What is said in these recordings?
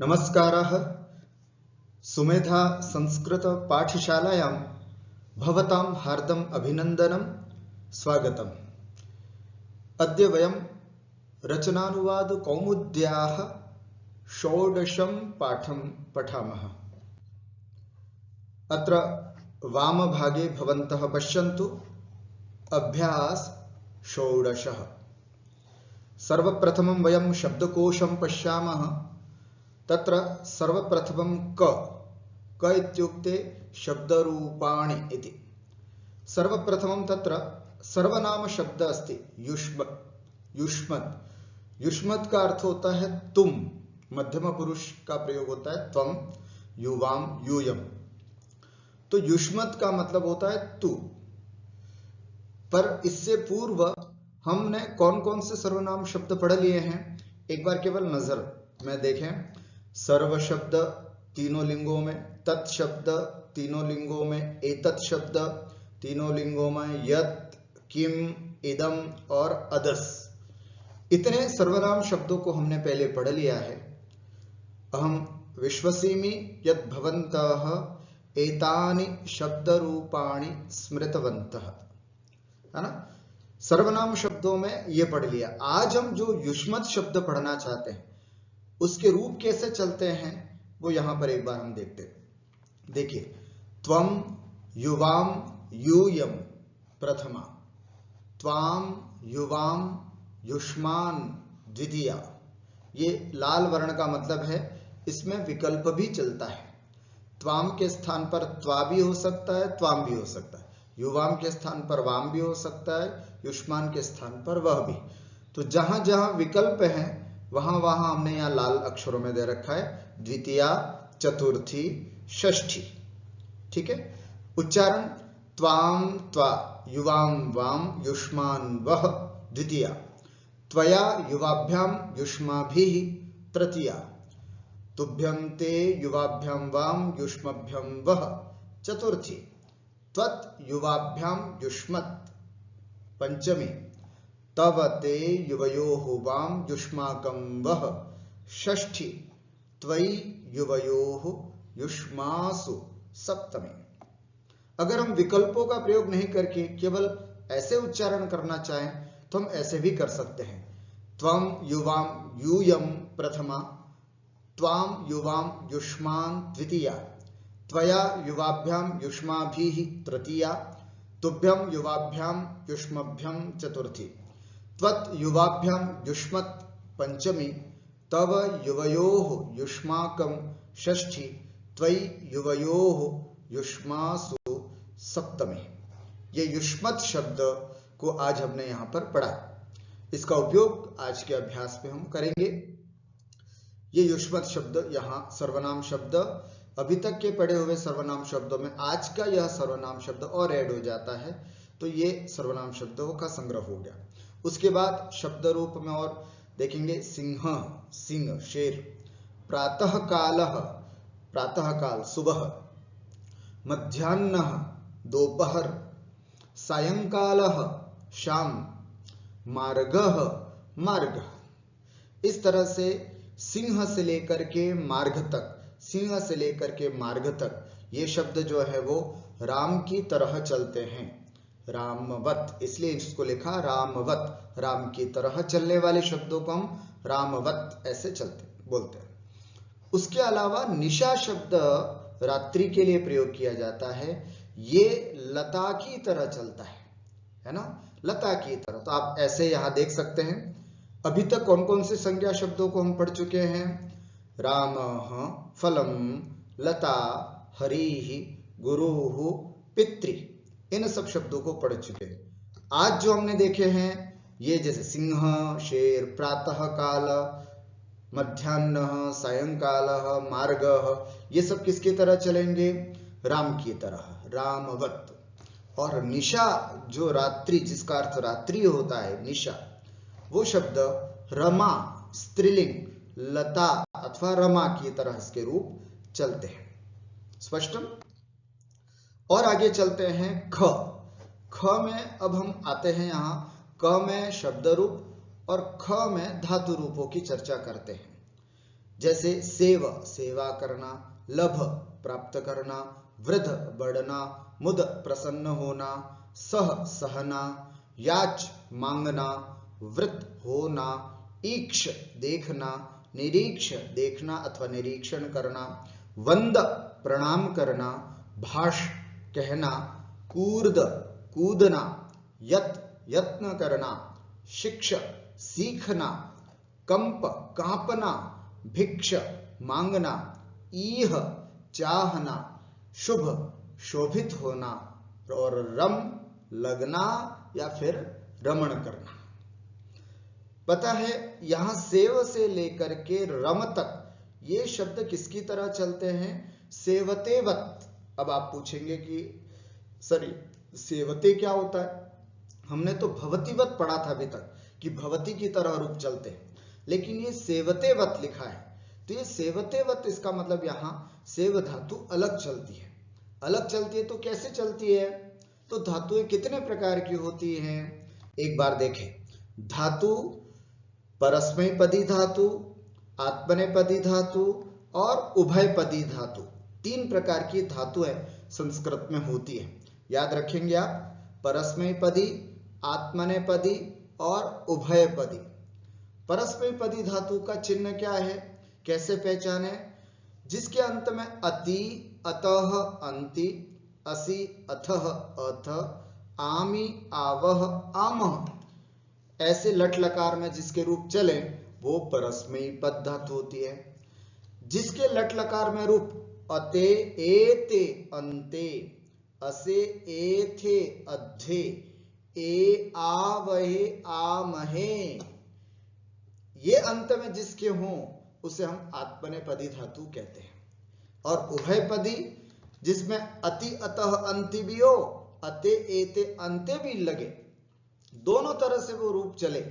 नमस्कारः। सुमेधा संस्कृत पाठशालायां भवतां हार्दम् अभिनन्दनं स्वागतम्। अद्य वयं रचनानुवाद कौमुद्याः षोडशं पाठं पठामः। अत्र वामभागे भवन्तः पश्यन्तु अभ्यास षोडशः। सर्वप्रथमं वयं शब्दकोशं पश्यामः। तत्र सर्वप्रथमं क इत्युक्ते शब्दरूपाणि इति। सर्वप्रथमं तत्र सर्वनाम शब्द अस्ति युष्मत्। युष्मत् का अर्थ होता है तुम, मध्यम पुरुष का प्रयोग होता है त्वम, युवाम, यूयम। तो युष्मत् का मतलब होता है तू। पर इससे पूर्व हमने कौन कौन से सर्वनाम शब्द पढ़ लिए हैं, एक बार केवल नजर में देखें। सर्व शब्द तीनों लिंगों में, तत् शब्द तीनों लिंगों में, एतत् शब्द तीनों लिंगों में, यत्, किम, इदम और अदस, इतने सर्वनाम शब्दों को हमने पहले पढ़ लिया है। अहम विश्वसिमि यत् भवन्तः एतानि शब्द रूपाणि स्मृतवन्तः, है ना। सर्वनाम शब्दों में ये पढ़ लिया। आज हम जो युष्मत् शब्द पढ़ना चाहते हैं उसके रूप कैसे चलते हैं वो यहां पर एक बार हम देखते हैं। देखिए, त्वम, युवाम, यूयम प्रथमा, त्वाम, युवाम, युष्मान द्वितीया। ये लाल वर्ण का मतलब है इसमें विकल्प भी चलता है। त्वाम के स्थान पर त्वा भी हो सकता है, त्वाम भी हो सकता है। युवाम के स्थान पर वाम भी हो सकता है, युष्मान के स्थान पर वह भी। तो जहां जहां विकल्प है वहां वहां हमने यहां लाल अक्षरों में दे रखा है द्वितीया, चतुर्थी, षष्ठी। ठीक है। उच्चारण त्वाम त्वा, युवाम वाम, युष्मान वह द्वितीया, त्वया युवाभ्याम युष्माभिः तृतीया, तुभ्यं ते युवाभ्याम वाम युष्मभ्यं वह चतुर्थी, त्वत् युवाभ्याम युष्मत् पंचमी, तव ते युवयोः वाम युष्माकं वह षष्ठी, त्वयि युवयोः युष्मासु सप्तमी। अगर हम विकल्पों का प्रयोग नहीं करके केवल ऐसे उच्चारण करना चाहें तो हम ऐसे भी कर सकते हैं। त्वम युवाम यूयम प्रथमा, त्वाम युवाम युष्मान द्वितीया, त्वया युवाभ्याम युष्माभिः तृतीया, तुभ्यं युवाभ्याम युष्मभ्यं चतुर्थी, त्वत् युवाभ्याम युष्मत् पंचमी, तव युवयोः युष्माकं षष्ठी, त्वयि युवयोः युष्मासु सप्तमी। ये युष्मत् शब्द को आज हमने यहां पर पढ़ा। इसका उपयोग आज के अभ्यास में हम करेंगे। ये युष्मत् शब्द यहाँ सर्वनाम शब्द, अभी तक के पढ़े हुए सर्वनाम शब्दों में आज का यह सर्वनाम शब्द और ऐड हो जाता है, तो ये सर्वनाम शब्दों का संग्रह हो गया। उसके बाद शब्द रूप में और देखेंगे सिंह, सिंह शेर, प्रातः कालः, प्रातः काल सुबह, मध्याह्नः दोपहर, सायंकालः शाम, मार्गः मार्ग। इस तरह से सिंह से लेकर के मार्ग तक, सिंह से लेकर के मार्ग तक ये शब्द जो है वो राम की तरह चलते हैं, रामवत, इसलिए इसको लिखा रामवत। राम की तरह चलने वाले शब्दों को हम रामवत ऐसे चलते बोलते हैं। उसके अलावा निशा शब्द रात्रि के लिए प्रयोग किया जाता है। ये लता की तरह चलता है ना, लता की तरह। तो आप ऐसे यहां देख सकते हैं। अभी तक कौन कौन से संज्ञा शब्दों को हम पढ़ चुके हैं? रामः, फलम, लता, हरिः, गुरुः, पितृ, इन सब शब्दों को पढ़ चुके हैं। आज जो हमने देखे हैं ये जैसे सिंह, शेर, प्रातः काल, मध्याह्न, सायंकाल, मार्ग, ये सब किसकी तरह चलेंगे? राम की तरह, रामवत। और निशा जो रात्रि, जिसका अर्थ रात्रि होता है, निशा, वो शब्द रमा, स्त्रीलिंग, लता अथवा रमा की तरह इसके रूप चलते हैं। स्पष्टम? और आगे चलते हैं ख। ख में अब हम आते हैं यहां, क में शब्द रूप और ख में धातु रूपों की चर्चा करते हैं। जैसे सेव सेवा करना, लभ प्राप्त करना, वृद्ध बढ़ना, मुद प्रसन्न होना, सह सहना, याच मांगना, वृत्त होना, ईक्ष देखना, निरीक्ष देखना अथवा निरीक्षण करना, वंद प्रणाम करना, भाष कहना, कूर्द कूदना, यत यत्न करना, शिक्ष सीखना, कंप कांपना, भिक्ष मांगना, ईह चाहना, शुभ शोभित होना और रम लगना या फिर रमण करना। पता है यहां सेव से लेकर के रम तक ये शब्द किसकी तरह चलते हैं? सेवतेवत। अब आप पूछेंगे कि सर सेवते क्या होता है? हमने तो भवतीवत पढ़ा था अभी तक कि भवती की तरह रूप चलते हैं, लेकिन ये सेवतेवत लिखा है। तो ये सेवतेवत इसका मतलब यहां सेव धातु अलग चलती है। अलग चलती है तो कैसे चलती है? तो धातुएं कितने प्रकार की होती हैं? एक बार देखें। धातु परस्मैपदी धातु, आत्मनेपदी धातु और उभयपदी धातु, 3 प्रकार की धातुएं संस्कृत में होती है। याद रखेंगे आप, परस्मैपदी, आत्मनेपदी और उभयपदी। परस्मैपदी धातु का चिन्ह क्या है, कैसे पहचाने? जिसके अंत में अति, अतः, अंति, असि, अथः, अथ, आमि, आवह, आमः ऐसे लट लकार में जिसके रूप चले वो परस्मैपद धातु होती है। जिसके लट लकार में रूप अते, एते, अंते, असे, एथे, अध्ये, ए, आवहे, आमहे ये अंत में जिसके हों उसे हम आत्मनेपदी धातु कहते हैं। और उभयपदी जिसमें अति, अतः, अंति भी हो, अते, एते, अंते भी लगे, दोनों तरह से वो रूप चले,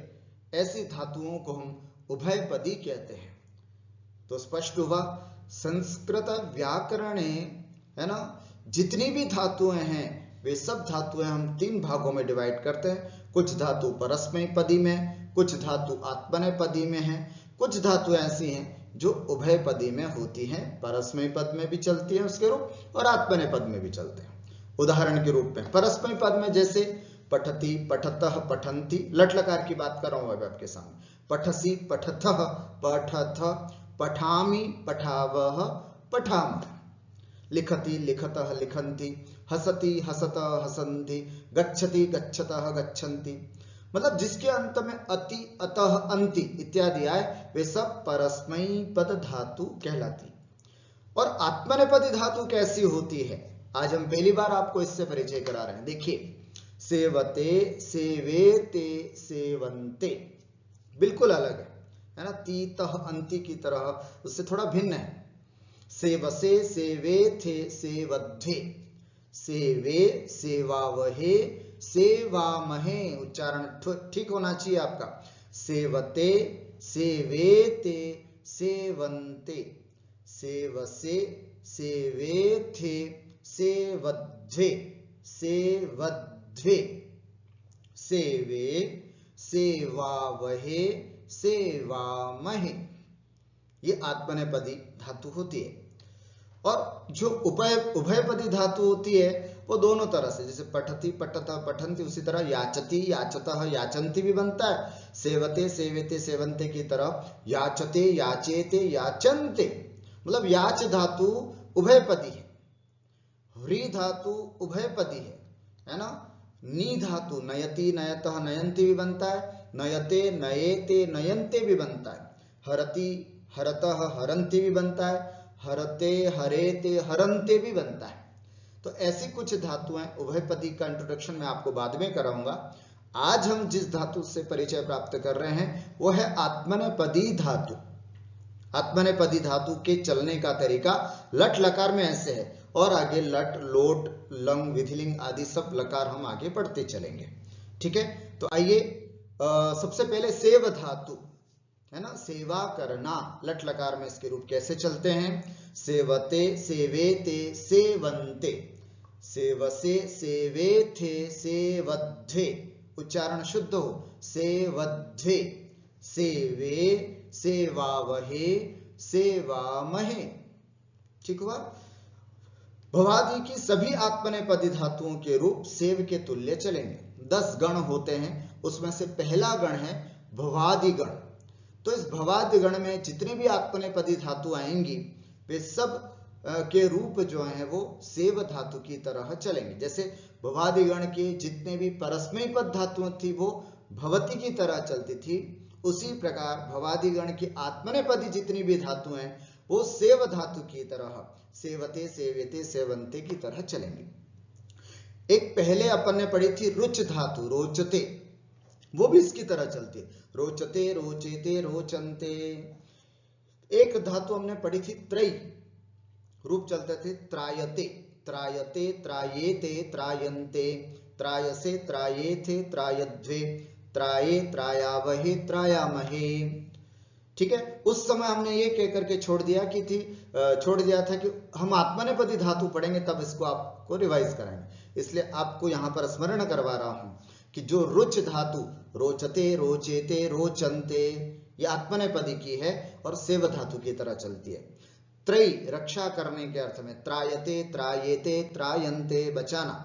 ऐसी धातुओं को हम उभयपदी कहते हैं। तो स्पष्ट हुआ, संस्कृत व्याकरण है ना, जितनी भी धातुएं हैं वे सब धातुएं हम 3 भागों में डिवाइड करते हैं। कुछ धातु परस्मैपदी में, कुछ धातु आत्मनेपदी में है, कुछ धातुएं ऐसी हैं जो उभयपदी में होती हैं, परस्मैपद में भी चलती है उसके रूप और आत्मनेपद में भी चलते हैं। उदाहरण के रूप में परस्मैपद में जैसे पठति, पठतः, पठन्ति, लट लकार की बात कर रहा हूं आपके सामने। पठसि, पठथः, पठथ, पठामि, पठावः, पठामः। लिखति, लिखतः, लिखन्ति, हसति, हसतः, हसन्ति, गच्छति, गच्छतः, गच्छन्ति। मतलब जिसके अंत में अति, अतः, अंति इत्यादि आए वे सब परस्मैपद धातु कहलाती। और आत्मनेपदी धातु कैसी होती है, आज हम पहली बार आपको इससे परिचय करा रहे हैं। देखिए, सेवते, सेवेते, सेवन्ते बिल्कुल अलग है ना, तीतः, अंति की तरह, उससे थोड़ा भिन्न है। सेवसे, सेवेथे, सेवध्ये, सेवे, सेवावहे, सेवामहे, उच्चारण ठीक होना चाहिए आपका। सेवते, सेवेते, सेवन्ते, सेवसे, सेवेथे, सेवध्ये, सेवद्वे, सेवे, सेवावहे, सेवामहे, ये आत्मनेपदी धातु होती है। और जो उभयपदी धातु होती है वो दोनों तरह से, जैसे पठति, पठतः, पठन्ति, उसी तरह याचति, याचतः, याचन्ति भी बनता है। सेवते, सेवेते, सेवन्ते की तरह याचते, याचेते, याचन्ते, मतलब याच धातु उभयपदी है, ह्री धातु उभयपदी है ना। नी धातु नयति, नयतः, नयन्ति भी बनता है, नयते, नयेते, नयन्ते भी बनता है, हरति, हरतः, हरन्ति भी बनता है, हरते, हरेते, हरन्ते भी बनता है। तो ऐसी कुछ धातुएं उभयपदी का इंट्रोडक्शन मैं आपको बाद में कराऊंगा। आज हम जिस धातु से परिचय प्राप्त कर रहे हैं वो है आत्मनेपदी धातु। आत्मनेपदी धातु के चलने का तरीका लट लकार में ऐसे है, और आगे लट, लोट, लंग, विधिलिंग आदि सब लकार हम आगे पढ़ते चलेंगे। ठीक है, तो आइए सबसे पहले सेव धातु है ना, सेवा करना, लट लकार में इसके रूप कैसे चलते हैं। सेवते, सेवेते, सेवन्ते, सेवसे, सेवेथे, सेवध्ये, उच्चारण शुद्ध हो, सेवध्ये, सेवे, सेवावहे, सेवामहे। ठीक हुआ। भवादि की सभी आत्मनेपदी धातुओं के रूप सेव के तुल्य चलेंगे। 10 गण होते हैं, उसमें से पहला गण है भवादि गण। तो इस भवादि गण में जितनी भी आत्मनेपदी धातु आएंगी वे सब के रूप जो है वो सेव धातु की तरह चलेंगे। जैसे भवादि गण के जितने भी परस्मैपद धातुएं थी वो भवती की तरह चलती थी, उसी प्रकार भवादि गण की आत्मनेपदी जितनी भी धातु हैं वो सेव धातु की तरह सेवते, सेव्यते, सेवंते की तरह चलेंगे। एक पहले अपन ने पढ़ी थी रुच धातु, रोचते, वो भी इसकी तरह चलती है, रोचते, रोचेते, रोचंते। एक धातु हमने पढ़ी थी त्रयी, रूप चलते थे त्रायते, त्रायते, त्रायेते, त्रायन्ते, त्रायसे, त्रायेथे, त्रायध्वे, त्राये, त्रायावहे, त्रायामहे। ठीक है। उस समय हमने ये कह करके छोड़ दिया था कि हम आत्मनेपदी धातु पढ़ेंगे तब इसको आपको रिवाइज कराएंगे। इसलिए आपको यहां पर स्मरण करवा रहा हूं कि जो रुच धातु रोचते, रोचेते, रोचंते ये आत्मनेपदी की है और सेव धातु की तरह चलती है। त्रयी रक्षा करने के अर्थ में त्रायते, त्रायेते, त्रायन्ते बचाना,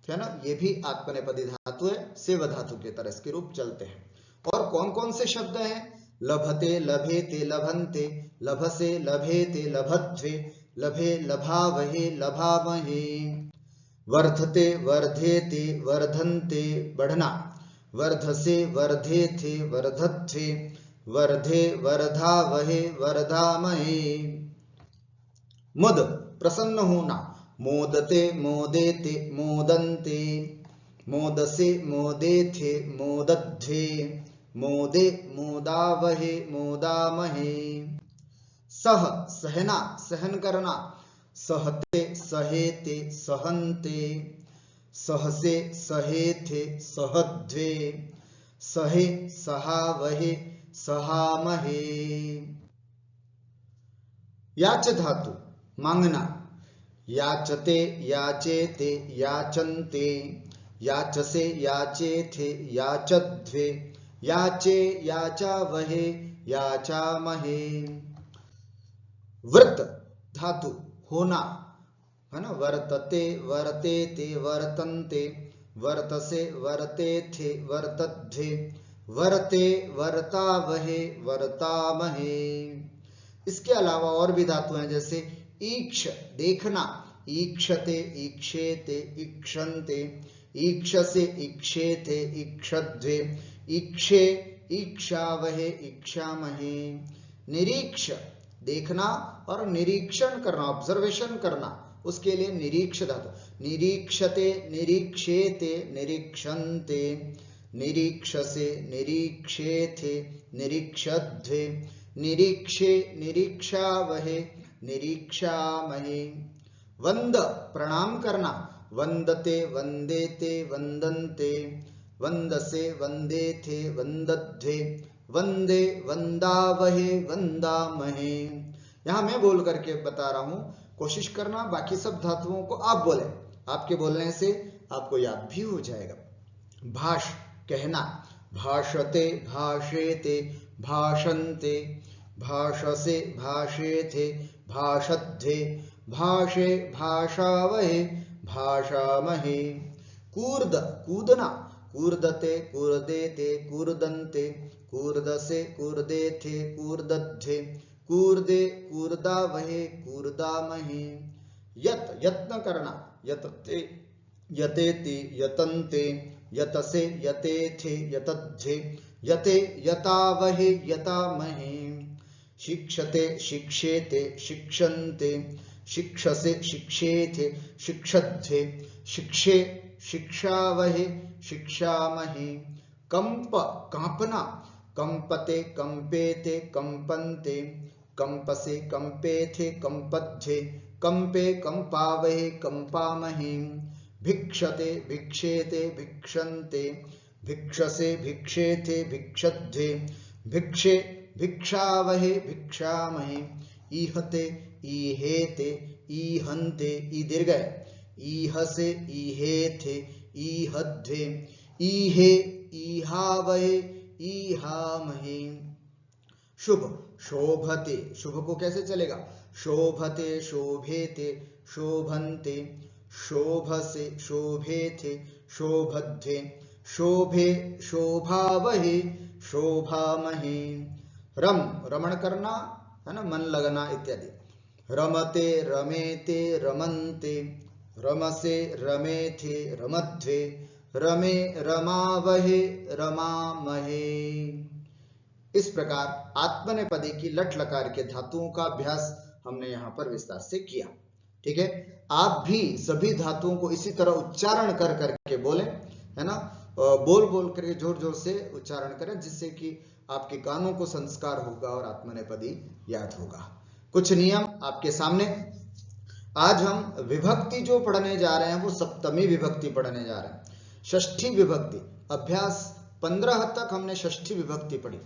है ना, ये भी आत्मनेपदी धातु है, सेव धातु की तरह इसके रूप चलते हैं। और कौन कौन से शब्द हैं? लभते, लभेते, लभन्ते, लभसे, लभेते, लभध्वे, लभे, लभावहे, लभामहे, वर्धते, वर्धेते, वर्धन्ते बढ़ना, वर्धसे, वर्धेथे, वर्धध्वे, वर्धे, वर्धावहे, वर्धामहे। मुद प्रसन्न होना, मोदते, मोदेते, मोदन्ते, मोदसे, मोदेथे, मोदध्वे, मोदे, मोदावहे, मोदामहे। सह सहना, सहन करना, सहते, सहेते, सहन्ते, सहसे, सहेथे, सहध्वे, सहे, सहावहे, सहामहे। याच धातु मांगना, याचते, याचेते, याचन्ते, याचसे, याचेथे, याचध्वे, याचे, याचावहे, याचामहे। व्रत धातु होना, है ना, वर्तते, वर्तेते, वर्तन्ते, वर्तसे, वर्तेथे, वर्तध्वे, वर्ते, वर्तावहे, वर्तामहे। इसके अलावा और भी धातु हैं, जैसे ईक्ष देखना, ईक्षते, ईक्षेते, ईक्षन्ते, ईक्षसे, ईक्षेथे, ईक्षध्वे, ईक्षे, ईक्षावहे, ईक्षामहे। निरीक्ष देखना और निरीक्षण करना, ऑब्जर्वेशन करना, उसके लिए निरीक्ष धातु, निरीक्षते, निरीक्षेते, निरीक्षन्ते, निरीक्षसे, निरीक्षेथे, निरीक्षध्वे, निरीक्षे, निरीक्षावहे, निरीक्षामहे। वंद प्रणाम करना, वंदते, वंदेते, वंदन्ते, वंदसे, वंदेथे, वंदध्वे, वंदे, वंदावहे, वंदामहे। यहां मैं बोल करके बता रहा हूं, कोशिश करना बाकी सब धातुओं को आप बोले, आपके बोलने से आपको याद भी हो जाएगा। भाष कहना, भाषते, भाषेते, भाषन्ते, भाषसे, भाषेथे, भाषध्वे, भाषे, भाषावहे, भाषामहे। कूर्द कूदना, कूर्दते, कूर्देते, कूर्दन्ते, कूर्दसे, कूर्देथे, कूर्दध्वे, कूर्दे, कूर्दावहे, कूर्दामहे। यत यत्न करना, यतते, यतेति, यतन्ते, यतसे, यतेथे, यतध्वे, यते, यतावहे, यतामहे। शिक्षते, शिक्षेते, शिक्षन्ते, शिक्षसे, शिक्षेथे, शिक्षध्वे, शिक्षे, शिक्षावहे, शिक्षामहे। कंप कांपना, कंपते, कंपेते, कंपन्ते, कंपसे, कंपेथे, कंपध्वे, कंपे, कंपावहे, कंपामहे। भिक्षते, भिक्षेते, भिक्षन्ते, भिक्षसे, भिक्षेथे, भिक्षध्वे, भिक्षे, भिक्षावहे, भिक्षामहे। ईहते, ईहेते, ईहन्ते, ई दीर्घ है, ईहसे, ईहेथे, ईहध्वे, ईहे, ईहावहे, ईहामहे। शुभ, शोभते, शुभ को कैसे चलेगा? शोभते, शोभेते, शोभन्ते, शोभसे, शोभेथे, शोभध्वे, शोभे, शोभावहे, शोभामहे। रम, रमण करना है ना, मन लगना इत्यादि। रमते, रमेते, रमन्ते, रमसे, रमेथे, रमध्वे, रमे, रमावहे, रमामहे। इस प्रकार आत्मनेपदी की लट लकार के धातुओं का अभ्यास हमने यहां पर विस्तार से किया। ठीक है, आप भी सभी धातुओं को इसी तरह उच्चारण कर करके बोलें, है ना, बोल बोल करके जोर जोर से उच्चारण करें, जिससे कि आपके कानों को संस्कार होगा और आत्मनेपदी याद होगा। कुछ नियम आपके सामने। आज हम विभक्ति जो पढ़ने जा रहे हैं वो सप्तमी विभक्ति पढ़ने जा रहे हैं। षष्ठी विभक्ति अभ्यास 15 तक हमने षष्ठी विभक्ति पढ़ी।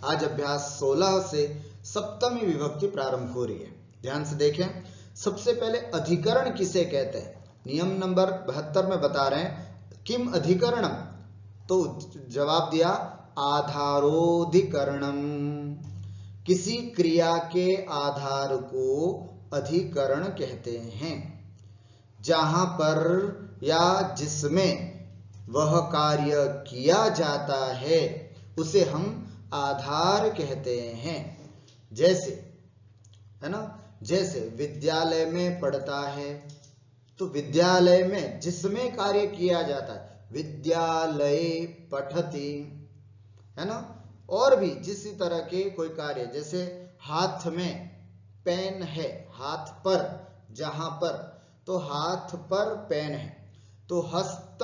आज अभ्यास 16 से सप्तमी विभक्ति प्रारंभ हो रही है। ध्यान से देखें। सबसे पहले अधिकरण किसे कहते हैं? नियम नंबर 72 में बता रहे हैं किम अधिकरणम, तो जवाब दिया आधारोधिकरणम। किसी क्रिया के आधार को अधिकरण कहते हैं। जहां पर या जिसमें वह कार्य किया जाता है उसे हम आधार कहते हैं। जैसे, है ना, जैसे विद्यालय में पढ़ता है, तो विद्यालय में जिसमें कार्य किया जाता है, विद्यालय पठति, है ना। और भी जिस तरह के कोई कार्य, जैसे हाथ में पेन है, हाथ पर, जहां पर, तो हाथ पर पेन है, तो हस्त,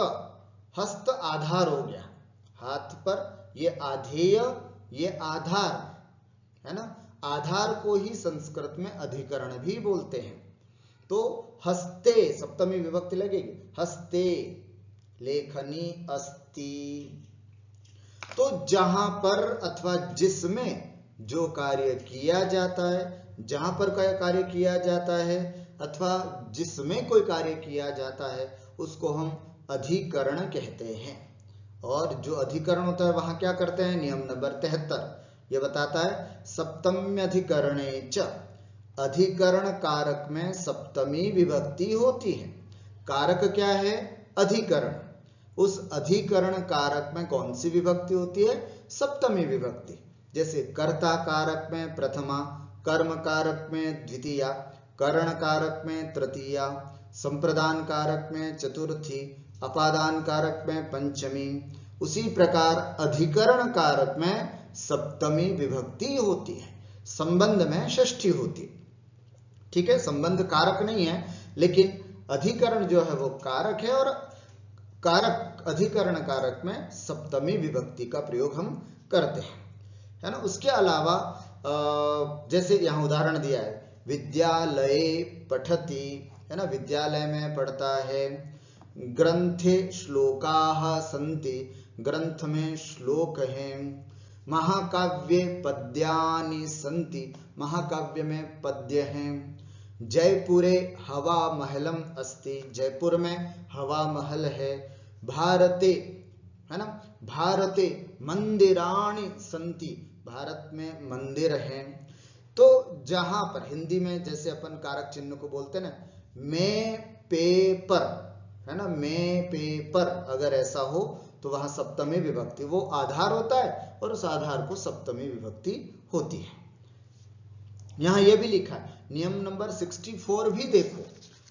हस्त आधार हो गया। हाथ पर ये आधेय, ये आधार, है ना। आधार को ही संस्कृत में अधिकरण भी बोलते हैं। तो हस्ते सप्तमी विभक्ति लगेगी, हस्ते लेखनी अस्ति। तो जहां पर अथवा जिसमें जो कार्य किया जाता है, जहां पर कार्य किया जाता है अथवा जिसमें कोई कार्य किया जाता है उसको हम अधिकरण कहते हैं। और जो अधिकरण होता है वहां क्या करते हैं? नियम नंबर 73 यह बताता है सप्तम्यधिकरणे च, अधिकरण कारक में सप्तमी विभक्ति होती है। कारक क्या है? अधिकरण। उस अधिकरण कारक में कौन सी विभक्ति होती है? सप्तमी विभक्ति। जैसे कर्ता कारक में प्रथमा, कर्म कारक में द्वितीया, करण कारक में तृतीया, संप्रदान कारक में चतुर्थी, अपादान कारक में पंचमी। उसी प्रकार अधिकरण कारक में सप्तमी विभक्ति होती है, संबंध में षष्ठी होती है। ठीक है, संबंध कारक नहीं है, लेकिन अधिकरण जो है वो कारक है और कारक, अधिकरण कारक में सप्तमी विभक्ति का प्रयोग हम करते हैं, है ना। उसके अलावा जैसे यहां उदाहरण दिया है विद्यालये पठति, है ना, विद्यालय में पढ़ता है। ग्रंथे श्लोकाः सन्ति, ग्रंथ में श्लोक हैं। महाकाव्ये पद्यानि सन्ति, महाकाव्य में पद्य हैं। जयपुरे हवा महलम अस्ति, जयपुर में हवा महल है। भारते, है ना, भारते मंदिराणि सन्ति, भारत में मंदिर हैं। तो जहां पर हिंदी में जैसे अपन कारक चिन्ह को बोलते हैं ना, मैं पेपर, है ना, मैं पेपर, अगर ऐसा हो तो वहां सप्तमी विभक्ति, वो आधार होता है और उस आधार को सप्तमी विभक्ति होती है। यहां यह भी लिखा है नियम नंबर 64 भी देखो,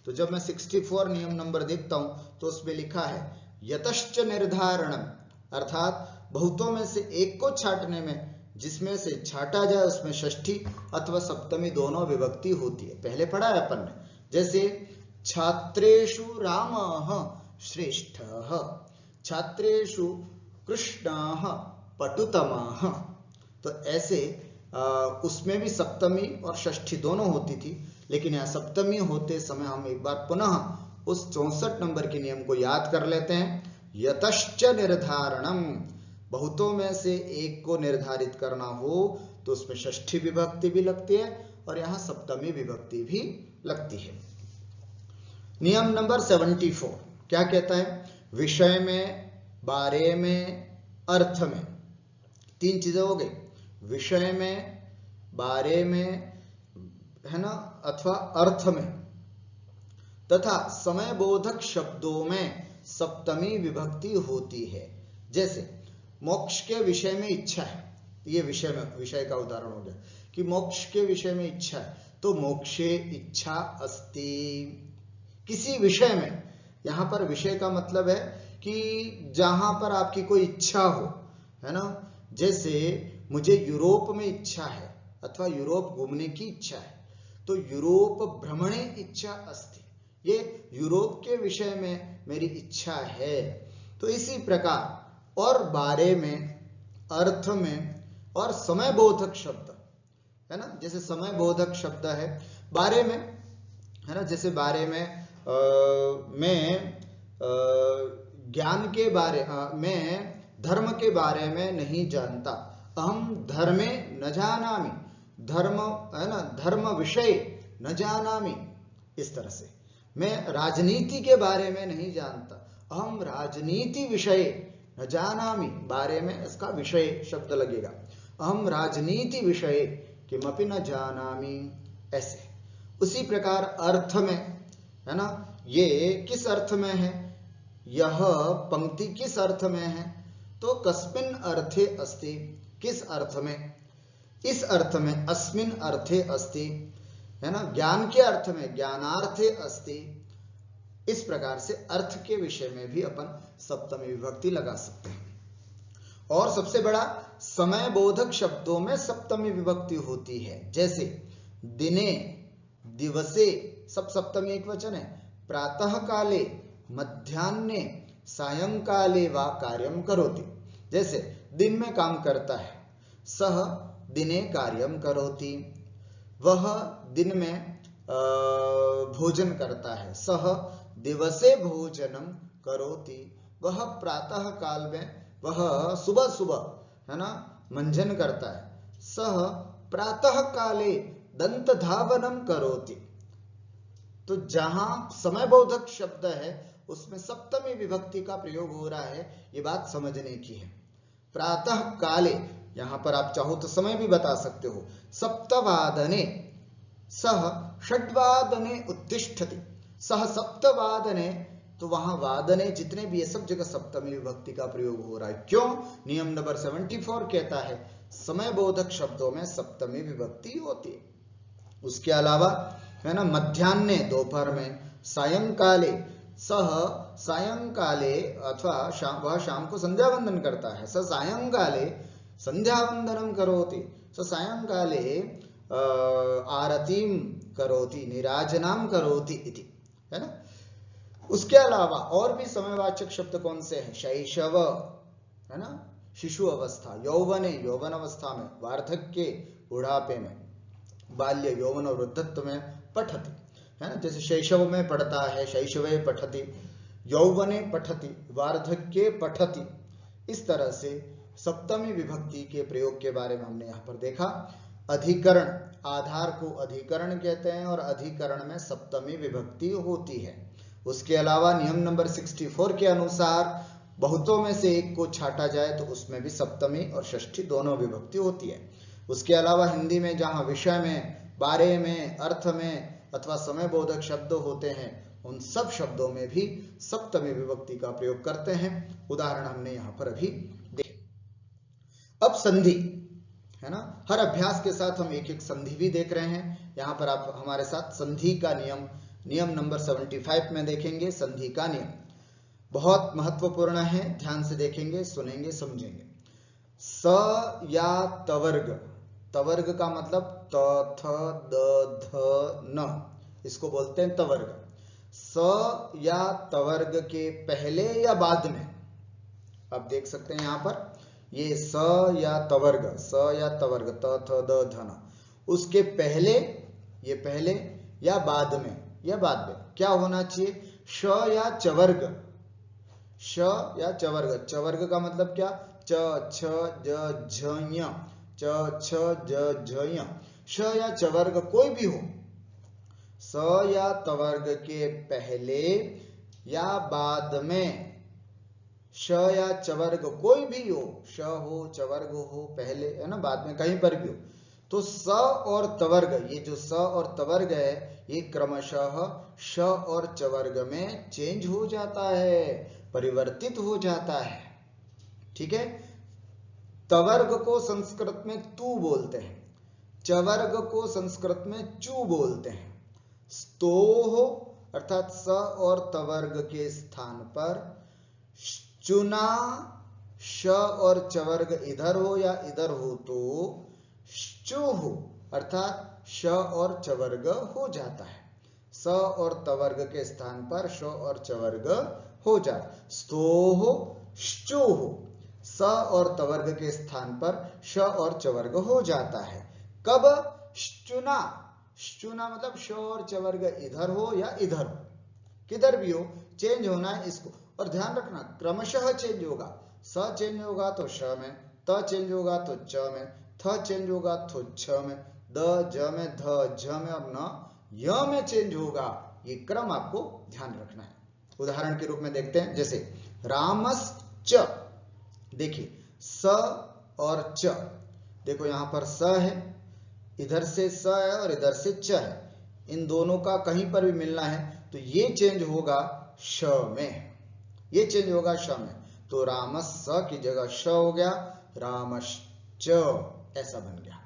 तो जब मैं 64 नियम नंबर देखता हूं तो उसमें लिखा है यतश्च निर्धारणम, अर्थात बहुतों में से एक को छांटने में, जिसमें से छांटा जाए उसमें षष्ठी अथवा सप्तमी दोनों विभक्ति होती है। पहले पढ़ा है अपन ने, जैसे छात्रेषु रामः श्रेष्ठः, छात्रेषु कृष्णः पटुतमः। तो ऐसे उसमें भी सप्तमी और षष्ठी दोनों होती थी, लेकिन यहाँ सप्तमी होते समय हम एक बार पुनः उस 64 नंबर के नियम को याद कर लेते हैं। यतश्च निर्धारणम, बहुतों में से एक को निर्धारित करना हो तो उसमें षष्ठी विभक्ति भी लगती है और यहाँ सप्तमी विभक्ति भी लगती है। नियम नंबर 74 क्या कहता है? विषय में, बारे में, अर्थ में, तीन चीजें हो गई। विषय में, बारे में, है ना, अथवा अर्थ में, तथा समय बोधक शब्दों में सप्तमी विभक्ति होती है। जैसे मोक्ष के विषय में इच्छा है, ये विषय का उदाहरण हो गया कि मोक्ष के विषय में इच्छा है, तो मोक्षे इच्छा अस्ति। किसी विषय में, यहां पर विषय का मतलब है कि जहां पर आपकी कोई इच्छा हो, है ना, जैसे मुझे यूरोप में इच्छा है अथवा यूरोप घूमने की इच्छा है, तो यूरोप भ्रमणे इच्छा अस्ति, ये यूरोप के विषय में मेरी इच्छा है। तो इसी प्रकार और बारे में, अर्थ में और समय बोधक शब्द, है ना, जैसे समय बोधक शब्द है बारे में, है ना, जैसे बारे में मैं ज्ञान के बारे में, धर्म के बारे में नहीं जानता, अहम धर्मे न जानामि, धर्म, है ना, धर्म विषय न जानामि, इस तरह से। मैं राजनीति के बारे में नहीं जानता, अहम राजनीति विषय न जानामि, बारे में इसका विषय शब्द लगेगा, अहम राजनीति विषय किमपि न जानामि, ऐसे। उसी प्रकार अर्थ में, है ना, ये किस अर्थ में है, यह पंक्ति किस अर्थ में है, तो कस्मिन् अर्थे अस्ति, किस अर्थ में, इस अर्थ में, अस्मिन् अर्थे अस्ति, है ना, ज्ञान के अर्थ में, ज्ञानार्थे अस्ति। इस प्रकार से अर्थ के विषय में भी अपन सप्तमी विभक्ति लगा सकते हैं। और सबसे बड़ा, समय बोधक शब्दों में सप्तमी विभक्ति होती है। जैसे दिने, दिवसे, सब सप्तमी एक वचन है। प्रातः काले, मध्याह्ने, सायंकाले वा कार्यम करोति, जैसे दिन में काम करता है, सह दिने कार्यम करोति, वह दिन में भोजन करता है, सह दिवसे भोजनम करोति, वह प्रातः काल में, वह सुबह सुबह, है ना, मंजन करता है, सह प्रातः काले दंत धावनम करोति। तो जहां समय बोधक शब्द है उसमें सप्तमी विभक्ति का प्रयोग हो रहा है, ये बात समझने की है। प्रातः काले, यहां पर आप चाहो तो समय भी बता सकते हो, सप्तवादने, सह षड्वादने उत्तिष्ठति, सह सप्तवादने, तो वहां वादने जितने भी, ये सब जगह सप्तमी विभक्ति का प्रयोग हो रहा है। क्यों? नियम नंबर 74 कहता है समय बोधक शब्दों में सप्तमी विभक्ति होती है। उसके अलावा, है ना, मध्याह्ने, दोपहर में, सायंकाले, सह सायंकाले, अथवा शाम, वह शाम को संध्या वंदन करता है, स सायंकाले संध्या वंदनम करोति, स सायंकाले आरतीम करोति, निराजनाम करोति इति, है ना। उसके अलावा और भी समयवाचक शब्द कौन से हैं? शैशव, है ना, शिशु अवस्था, यौवने, यौवन अवस्था में, वार्धक्य, बुढ़ापे में, बाल्य, यौवन और वृद्धत्व में, पठति, है ना, जैसे शैशव में पढ़ता है, शैशवे पठति, यौवने पठति, वार्धक्ये पठति। इस तरह से सप्तमी विभक्ति के प्रयोग के बारे में हमने यहाँ पर देखा। अधिकरण, आधार को अधिकरण कहते हैं और अधिकरण में सप्तमी विभक्ति होती है। उसके अलावा नियम नंबर 64 के अनुसार बहुतों में से एक को छाटा जाए तो उसमें भी सप्तमी और षष्ठी दोनों विभक्ति होती है। उसके अलावा हिंदी में जहां विषय में, बारे में, अर्थ में अथवा समय बोधक शब्द होते हैं, उन सब शब्दों में भी सप्तमी विभक्ति का प्रयोग करते हैं। उदाहरण हमने यहां पर अभी देखे। अब संधि, है ना, हर अभ्यास के साथ हम एक एक संधि भी देख रहे हैं। यहां पर आप हमारे साथ संधि का नियम नंबर 75 में देखेंगे। संधि का नियम बहुत महत्वपूर्ण है, ध्यान से देखेंगे, सुनेंगे, समझेंगे। स या तवर्ग, तवर्ग का मतलब त, थ, द, ध, न, इसको बोलते हैं तवर्ग। स या तवर्ग के पहले या बाद में, आप देख सकते हैं यहां पर ये स या तवर्ग, स या तवर्ग, त, थ, द, ध, न, उसके पहले, ये पहले या बाद में, या बाद में क्या होना चाहिए? श या चवर्ग, श या चवर्ग। चवर्ग का मतलब क्या? च, छ, ज, झ, ञ, च, छ, ज, झ, ञ। श या चवर्ग कोई भी हो, स या तवर्ग के पहले या बाद में, श या चवर्ग कोई भी हो, श हो, चवर्ग हो, पहले, है ना, बाद में, कहीं पर भी हो, तो स और तवर्ग, ये जो स और तवर्ग है ये क्रमशः श और च वर्ग में चेंज हो जाता है, परिवर्तित हो जाता है। ठीक है, तवर्ग को संस्कृत में तू बोलते हैं, चवर्ग को संस्कृत में चू बोलते हैं। स्तोह अर्थात स और तवर्ग के स्थान पर चुना श और चवर्ग इधर हो या इधर हो तो श्चुह अर्थात श और चवर्ग हो जाता है। स और तवर्ग के स्थान पर श और चवर्ग हो जाता। स्तोह श्चुह, स और तवर्ग के स्थान पर श और चवर्ग हो जाता है। कब? श्चुना, श्चुना मतलब श और चवर्ग इधर हो या इधर हो, किधर भी हो चेंज होना है इसको। और ध्यान रखना क्रमशः चेंज होगा, स चेंज होगा तो श में, त चेंज होगा तो च में, थ चेंज होगा तो छ में, द ज में, ध झ में और न य में चेंज होगा। ये क्रम आपको ध्यान रखना है। उदाहरण के रूप में देखते हैं, जैसे रामश्च, देखिए स और च, देखो यहां पर स है, इधर से स है और इधर से च है, इन दोनों का कहीं पर भी मिलना है तो ये चेंज होगा श में, ये चेंज होगा श में। तो रामस स की जगह श हो गया, रामश्च ऐसा बन गया।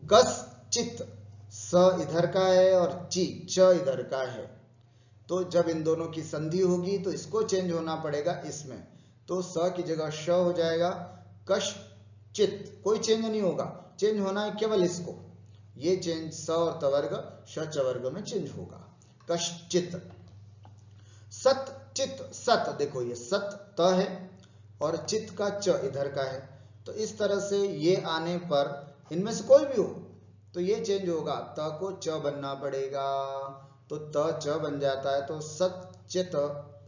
कश्चित, स इधर का है और च इधर का है, तो जब इन दोनों की संधि होगी तो इसको चेंज होना पड़ेगा इसमें, तो स की जगह श हो जाएगा। कश्चित, कोई चेंज नहीं होगा, चेंज होना है केवल इसको, ये चेंज स और तवर्ग श च वर्ग में चेंज होगा। कश्चित। सतचित, सत देखो ये सत त है और चित का च इधर का है, तो इस तरह से ये आने पर इनमें से कोई भी हो तो ये चेंज होगा, त को च बनना पड़ेगा, तो त च बन जाता है, तो सतचित,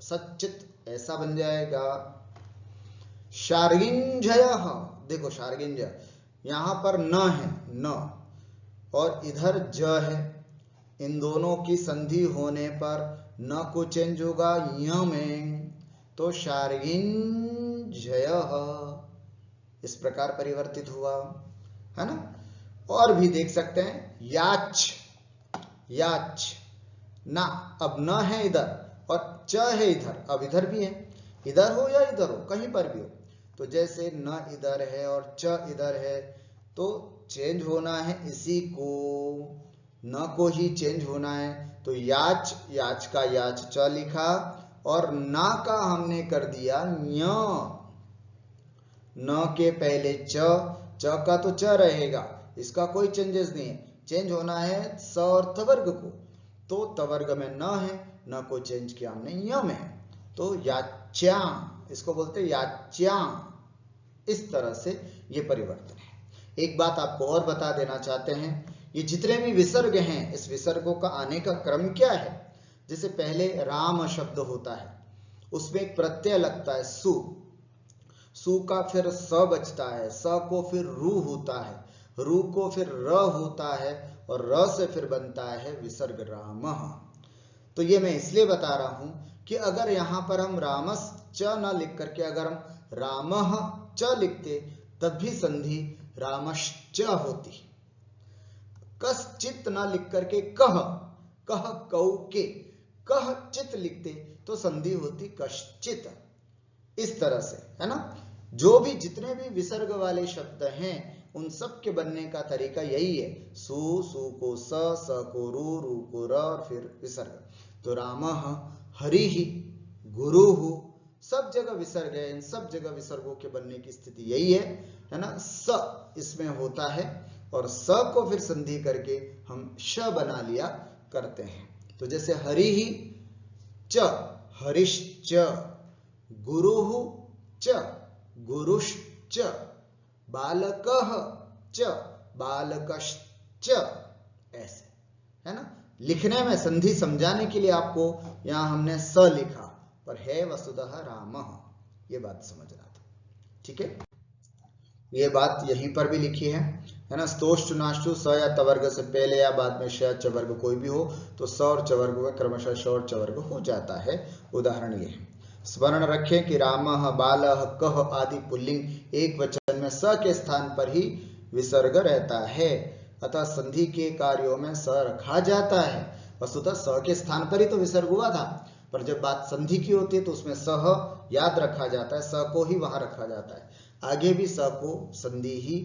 सच्चित ऐसा बन जाएगा। शार्गिंजयः, देखो शार्गिंज यहां पर न है, न और इधर ज है, इन दोनों की संधि होने पर न को चेंज होगा य में, तो शार्गिंजयः इस प्रकार परिवर्तित हुआ, है ना। और भी देख सकते हैं, याच, याच ना, अब न है इधर और च है इधर, अब इधर भी है, इधर हो या इधर हो कहीं पर भी हो, तो जैसे न इधर है और च इधर है तो चेंज होना है इसी को, न को ही चेंज होना है, तो याच, याच का याच च लिखा और ना का हमने कर दिया ञ, न के पहले च का तो च रहेगा, इसका कोई चेंजेस नहीं है, चेंज होना है स और तवर्ग को, तो तवर्ग में न है, न को चेंज किया हमने य में, तो याच्या, इसको बोलते हैं याच्या। इस तरह से ये परिवर्तन है। एक बात आपको और बता देना चाहते हैं, ये जितने भी विसर्ग हैं इस विसर्गों का आने का क्रम क्या है। जैसे पहले राम शब्द होता है, उसमें एक प्रत्यय लगता है सु, सु का फिर स बचता है, स को फिर रू होता है, रू को फिर र होता है और र से फिर बनता है विसर्ग रामः। तो ये मैं इसलिए बता रहा हूं कि अगर यहां पर हम रामस च न लिख करके अगर हम रामः च लिखते तब भी संधि रामश्च होती। कश्चित न लिख करके कह, कह कौ के कह चित लिखते तो संधि होती कश्चित। इस तरह से, है ना। जो भी जितने भी विसर्ग वाले शब्द हैं उन सब के बनने का तरीका यही है, सु, सु को स, स को रू, रू को र और फिर विसर्ग। तो रामः, हरिः, गुरुः, सब जगह विसर्ग है, इन सब जगह विसर्गों के बनने की स्थिति यही है ना। स इसमें होता है और स को फिर संधि करके हम श बना लिया करते हैं। तो जैसे हरिः च, हरिश्च, गुरुः च, गुरुश्च, बालकः च, बालकश्च, ऐसे, है ना। लिखने में संधि समझाने के लिए आपको यहां हमने स लिखा, पर है वसुतः रामः, ये बात समझना था। ठीक है, ये बात यहीं पर भी लिखी है ना। स्तोष्टु नाष्टु स या तवर्ग से पहले या बाद में श च वर्ग कोई भी हो तो स और च वर्ग में क्रमशः श और च वर्ग हो जाता है। उदाहरण ये है, स्मरण रखें कि रामः, बालः, कः आदि पुल्लिंग एक वचन में स के स्थान पर ही विसर्ग रहता है, अतः संधि के कार्यों में स रखा जाता है। वस्तुतः स के स्थान पर ही तो विसर्ग हुआ था, पर जब बात संधि की होती है तो उसमें सह याद रखा जाता है, स को ही वहां रखा जाता है। आगे भी स को संधि ही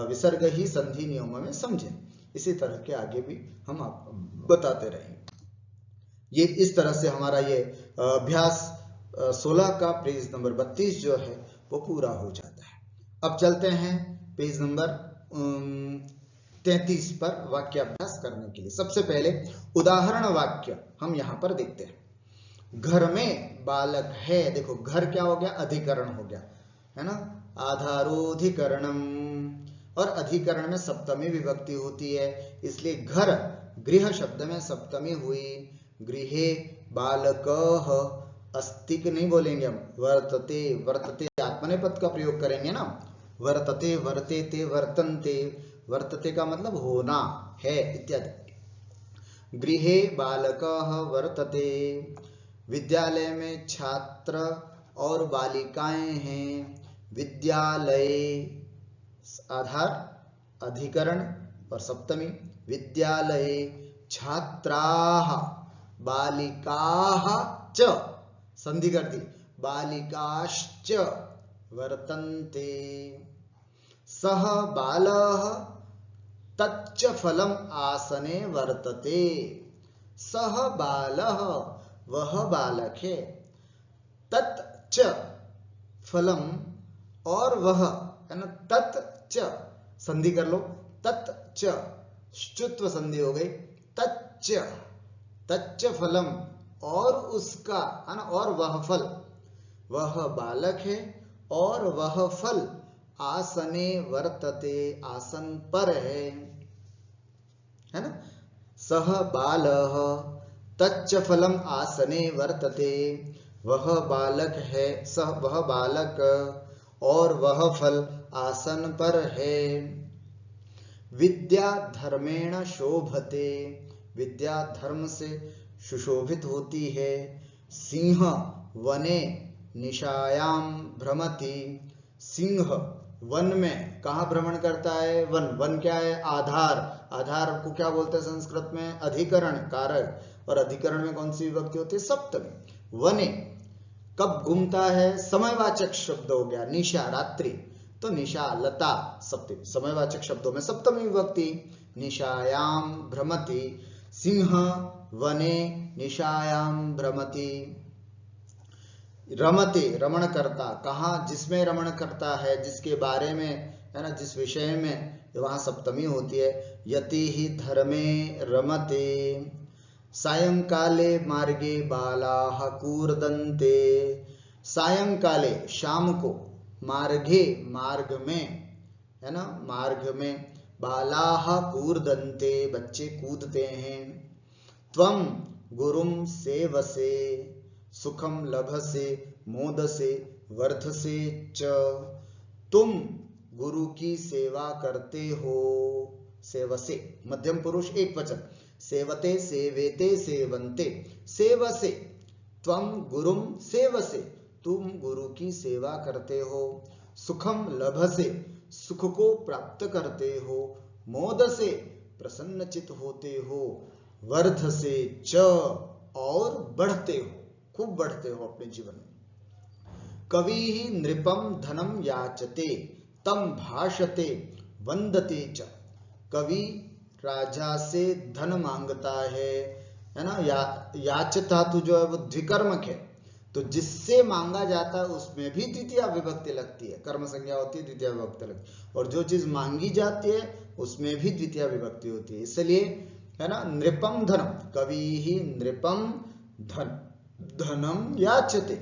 विसर्ग ही संधि नियमों में समझे, इसी तरह के आगे भी हम आपको बताते रहेंगे। ये इस तरह से हमारा ये अभ्यास 16 का पेज नंबर 32 जो है वो पूरा हो जाता है। अब चलते हैं पेज नंबर 33 पर वाक्याभ्यास करने के लिए। सबसे पहले उदाहरण वाक्य हम यहां पर देखते हैं। घर में बालक है, देखो घर क्या हो गया, अधिकरण हो गया, है ना, आधारोधिकरणम, और अधिकरण में सप्तमी विभक्ति होती है, इसलिए घर गृह शब्द में सप्तमी हुई। गृहे बालकः अस्ति नहीं बोलेंगे हम, वर्तते, वर्तते आत्मनेपद का प्रयोग करेंगे ना, वर्तते, वर्तेते, वर्तन्ते, वर्तते का मतलब होना है इत्यादि। गृहे बालकः वर्तते, विद्यालय में छात्र और बालिकाएं हैं। विद्यालय आधार अधिकरण और सप्तमी, विद्यालये छात्राः बालिकाः च, संधि कर दी, बालिकाश्च वर्तन्ते। सः बालः तच्च फलम् आसने वर्तते, सः बालः वह बालक है, तच्च फलम और वह, है ना, तच्च संधि कर लो, तच्च श्चुत्व संधि हो गई, तच्च, तच्च फलम और उसका, है ना, और वह फल, वह बालक है और वह फल आसने वर्तते, आसन पर है ना, सह बालः तच्च फलम आसने वर्तते, वह बालक है, सह वह बालक और वह फल आसन पर है। विद्या धर्मेण शोभते, विद्या धर्म से सुशोभित होती है। सिंह वने निशायाम भ्रमति, सिंह वन में कहाँ भ्रमण करता है, वन, वन क्या है, आधार, आधार को क्या बोलते हैं संस्कृत में, अधिकरण कारक, और अधिकरण में कौन सी विभक्ति होती है, सप्तमी। वने कब घूमता है, समयवाचक शब्द हो गया, निशा रात्रि, तो निशा लता सप्तमी, समयवाचक शब्दों में सप्तमी विभक्ति। निशायाम भ्रमति, सिंह वने निशायाम भ्रमति। रमते रमण करता, कहा, जिसमें रमण करता है, जिसके बारे में, है ना, जिस विषय में, वहां सप्तमी होती है। यति ही धर्मे रमते, सायंकाले मार्गे बालाः कूर्दन्ते, सायंकाले शाम को, मार्गे मार्ग में, है ना, मार्ग में, बालाः कूर्दन्ते बच्चे कूदते हैं। त्वं गुरुं सेवसे, सुखम लभसे मोदसे वर्धसे च, तुम गुरु की सेवा करते हो। सेवसे मध्यम पुरुष एक वचन, सेवते सेवेते सेवन्ते, सेवसे, त्वं गुरुं सेवसे, तुम गुरु की सेवा करते हो। सुखम लभसे, सुख को प्राप्त करते हो। मोदसे, प्रसन्नचित होते हो। वर्धसे च, और बढ़ते हो, खूब बढ़ते हो अपने जीवन में। कवि ही नृपम धनम याचते, तम भाषते वंदते च, कवि राजा से धन मांगता है ना, याच धातु जो है वो द्विकर्मक है, तो जिससे मांगा जाता है उसमें भी द्वितीय विभक्ति लगती है, कर्म संज्ञा होती है, द्वितीय विभक्ति लगती है, और जो चीज मांगी जाती है उसमें भी द्वितीय विभक्ति होती है, इसलिए, है ना, नृपम धनम, कवि ही नृपम धन धनम याचते,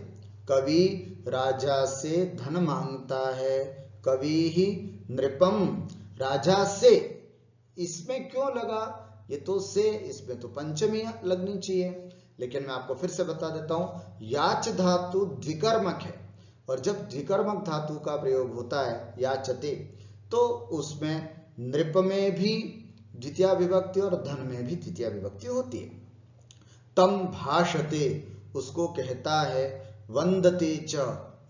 कवि राजा से धन मांगता है। कवि ही नृपम, राजा से, इसमें क्यों लगा, ये तो से, इसमें तो पंचमी लगनी चाहिए, लेकिन मैं आपको फिर से बता देता हूं, याच धातु द्विकर्मक है, और जब द्विकर्मक धातु का प्रयोग होता है याचते, तो उसमें नृप में भी द्वितीय विभक्ति और धन में भी द्वितीय विभक्ति होती है। तम भाषते, उसको कहता है। वंदते च,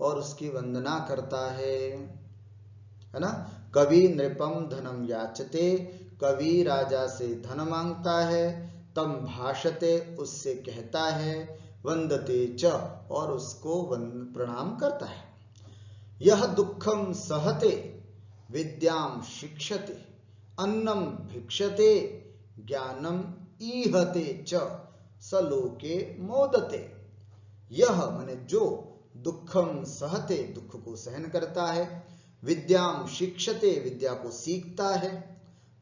और उसकी वंदना करता है ना। कवि नृपम धनम याचते, कवि राजा से धन मांगता है, तम भाषते उससे कहता है, वंदते च और उसको प्रणाम करता है। यह दुखम सहते विद्याम शिक्षते, अन्नम भिक्षते ज्ञानम ईहते च, सलोके मोदते। यह माने जो, दुखम सहते दुख को सहन करता है, विद्याम शिक्षते विद्या को सीखता है,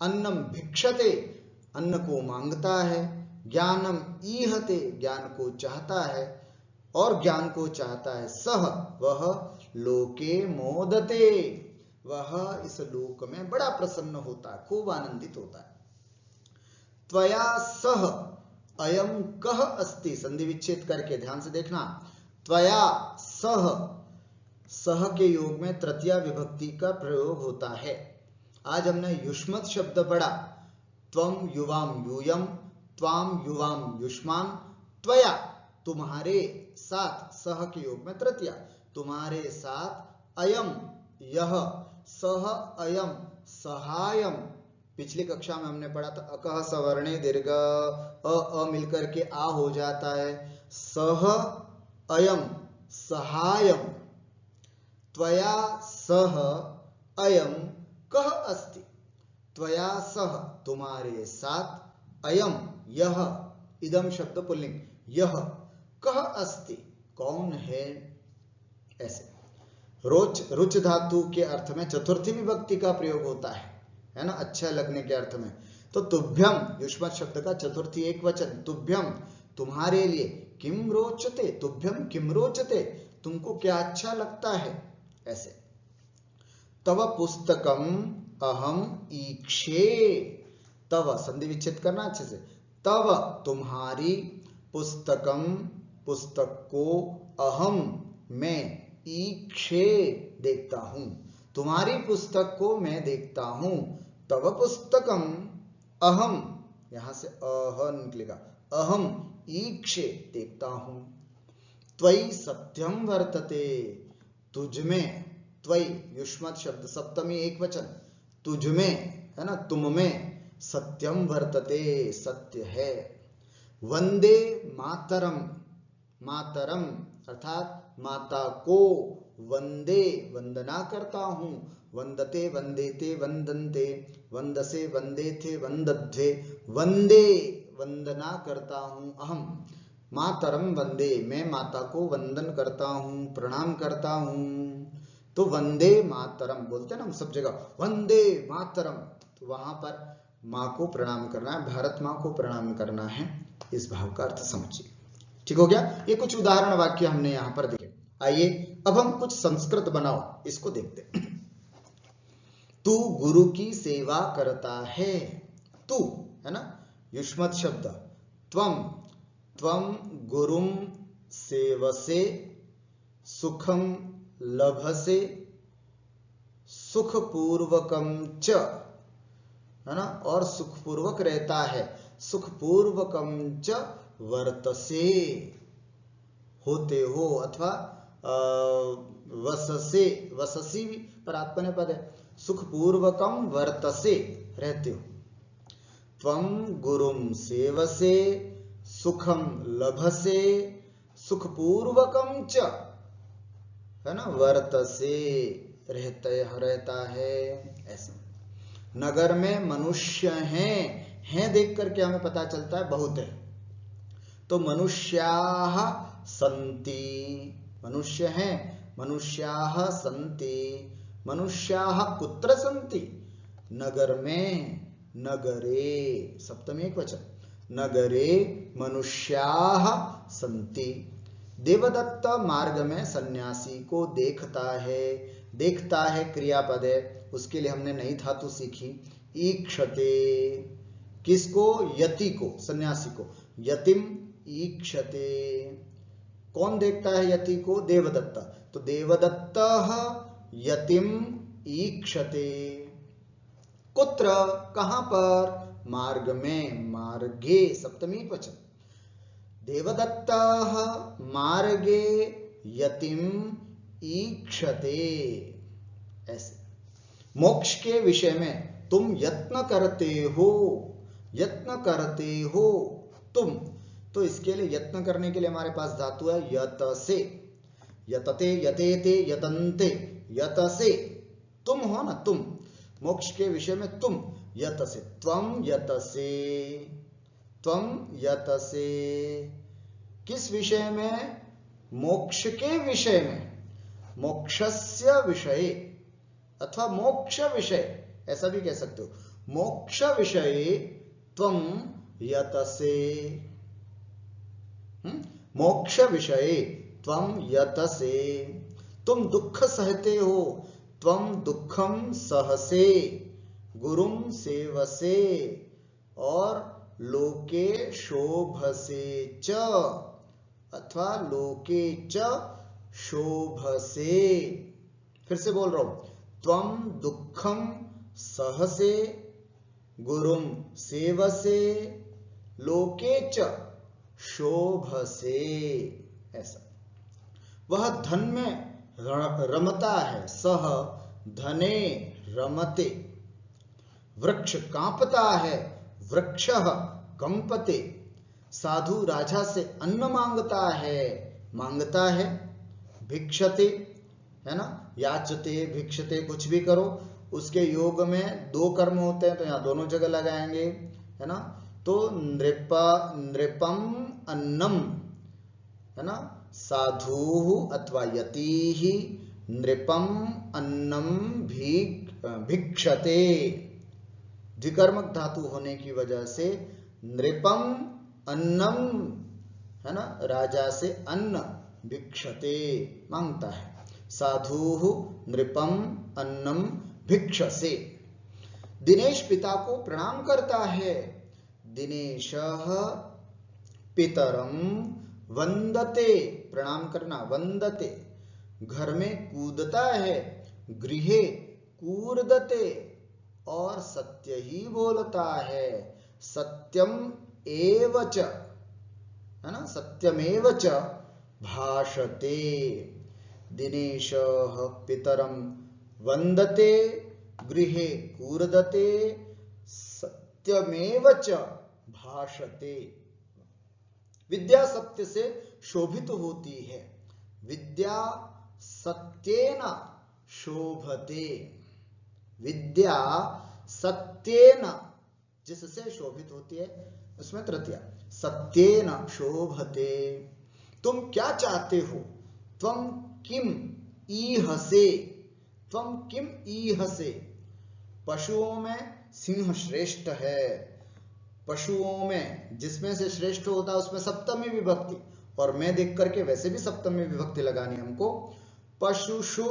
अन्नम भिक्षते अन्न को मांगता है, ज्ञानम ईहते ज्ञान को चाहता है और ज्ञान को चाहता है, सह वह लोके मोदते वह इस लोक में बड़ा प्रसन्न होता है, खूब आनंदित होता है। त्वया सह अयम कह अस्ति, संधि विच्छेद करके ध्यान से देखना। त्वया सह, सह के योग में तृतीया विभक्ति का प्रयोग होता है। आज हमने युष्मत् शब्द पढ़ा, त्वम युवाम यूयम, त्वाम युवाम युष्मान, त्वया तुम्हारे साथ, सह के योग में तृतीया, तुम्हारे साथ, अयम यह, सह अयम सहायम। पिछली कक्षा में हमने पढ़ा था अकह सवर्णे दीर्घ अ मिलकर के आ हो जाता है, सह अयम सहायम। त्वया सह अयम कह अस्ति, त्वया सह तुम्हारे साथ, अयम यह, इदम शब्द पुल्लिंग, यह, कह अस्ति कौन है, ऐसे। रोच, रुच धातु के अर्थ में चतुर्थी विभक्ति का प्रयोग होता है ना, अच्छा लगने के अर्थ में। तो तुभ्यम युष्मत् शब्द का चतुर्थी एक वचन, तुभ्यम तुम्हारे लिए, किम रोचते, तुभ्यम किम रोचते तुमको क्या अच्छा लगता है, ऐसे। तव पुस्तकम अहम ईक्षे, तव संधि विच्छेद करना अच्छे से, तव तुम्हारी, पुस्तकम पुस्तक को, अहम मैं, ईक्षे देखता हूं, तुम्हारी पुस्तक को मैं देखता हूं। तव पुस्तकम अहम, यहां से अह निकलेगा, अहम ईक्षे देखता हूं। त्वयि सत्यम वर्तते, तुझ में, त्वयि युष्मत् शब्द सप्तमी एक वचन, तुझ में है ना, तुम में, सत्यम वर्तते सत्य है। वंदे मातरम, मातरम अर्थात माता को, वंदे वंदना करता हूं, वंदते वंदेते वंदन्ते, वंदसे वंदेथे वंदध्वे, वंदे वंदना करता हूं, अहम मातरम वंदे मैं माता को वंदन करता हूं, प्रणाम करता हूं। तो वंदे मातरम बोलते ना हम सब जगह, वंदे मातरम, तो वहां पर मां को प्रणाम करना है, भारत मां को प्रणाम करना है, इस भाव का अर्थ समझिए। ठीक हो गया। ये कुछ उदाहरण वाक्य हमने यहां पर देखे। आइए अब हम कुछ संस्कृत बनाओ इसको देखते। तू गुरु की सेवा करता है, तू है ना युष्मत् शब्द, त्वम, त्वम गुरुम सेवसे, सुखम लभसे, सुखपूर्वकम च है ना, और सुखपूर्वक रहता है, सुखपूर्वकम च वर्तसे होते हो, अथवा वससे, वससी पर आत्मनेपद है, सुखपूर्वकम वर्तसे रहते हो। त्वम गुरुम सेवसे, सुखम लभसे, सुखपूर्वकम च है ना, वर्तसे रहता है, ऐसा। नगर में मनुष्य हैं देख करके हमें पता चलता है बहुत है, तो मनुष्याः सन्ति, मनुष्य हैं, मनुष्याः सन्ति, मनुष्याः कुत्र सन्ति, नगर में, नगरे सप्तमी एक वचन, नगरे मनुष्याः सन्ति। देवदत्त मार्ग में सन्यासी को देखता है क्रियापद है, उसके लिए हमने नई धातु सीखी, ईक्षते, किसको, यति को, सन्यासी को, यतिम ईक्षते, कौन देखता है यति को, देवदत्त, तो देवदत्तः यतिम ईक्षते, कुत्र कहां पर, मार्ग में, मार्गे सप्तमी वचन, देवदत्तः मार्गे यतिम ईक्षते, ऐसे। मोक्ष के विषय में तुम यत्न करते हो, यत्न करते हो तुम। तो इसके लिए यत्न करने के लिए हमारे पास धातु है यत से, यतते यतेते यतन्ते, यत से तुम हो ना, तुम मोक्ष के विषय में तुम यत से, त्वम यत से, त्वम यत से किस विषय में? मोक्ष के विषय में, मोक्षस्य विषय अथवा मोक्ष विषय ऐसा भी कह सकते हो, मोक्ष विषय त्वम यत से, मोक्ष विषय त्वम यत से। तुम दुख सहते हो, त्वम दुखम सहसे, गुरुम सेवसे, और लोके शोभसे च अथवा लोके च शोभसे। फिर से बोल रहा हूं, त्वम दुखम सहसे, गुरुम सेवसे, लोके च शोभसे। ऐसा वह धन में रमता है, सह धने रमते, वृक्ष कांपता है, वृक्षः कंपते, साधु राजा से अन्न मांगता है, भिक्षते है ना, याचते भिक्षते कुछ भी करो, उसके योग में दो कर्म होते हैं तो यहां दोनों जगह लगाएंगे है ना। तो नृपम अन्नम है ना, साधु अथवा यति नृपम अन्नम भिक्षते, द्विकर्मक धातु होने की वजह से नृपम अन्नम है ना, राजा से अन्न, भिक्षते मांगता है, साधु नृपम अन्नम भिक्षसे। दिनेश पिता को प्रणाम करता है, दिनेशः पितरम वंदते, प्रणाम करना, वंदते। घर में कूदता है, गृहे कूर्दते, और सत्य ही बोलता है, सत्यम एवच है ना, सत्यमेव च भाषते। दिनेशः पितरम वंदते, गृहे कूर्दते, सत्यमेव च भाषते। विद्या सत्य से शोभित होती है, विद्या सत्येन शोभते, विद्या सत्येन जिससे शोभित होती है उसमें तृतीया, सत्येन शोभते। तुम क्या चाहते हो? त्वम किम ईहसे, त्वम किम ईहसे। पशुओं में सिंह श्रेष्ठ है, पशुओं में जिसमें से श्रेष्ठ होता है उसमें सप्तमी विभक्ति, और मैं देख करके वैसे भी सप्तमी विभक्ति लगानी हमको। पशुषु,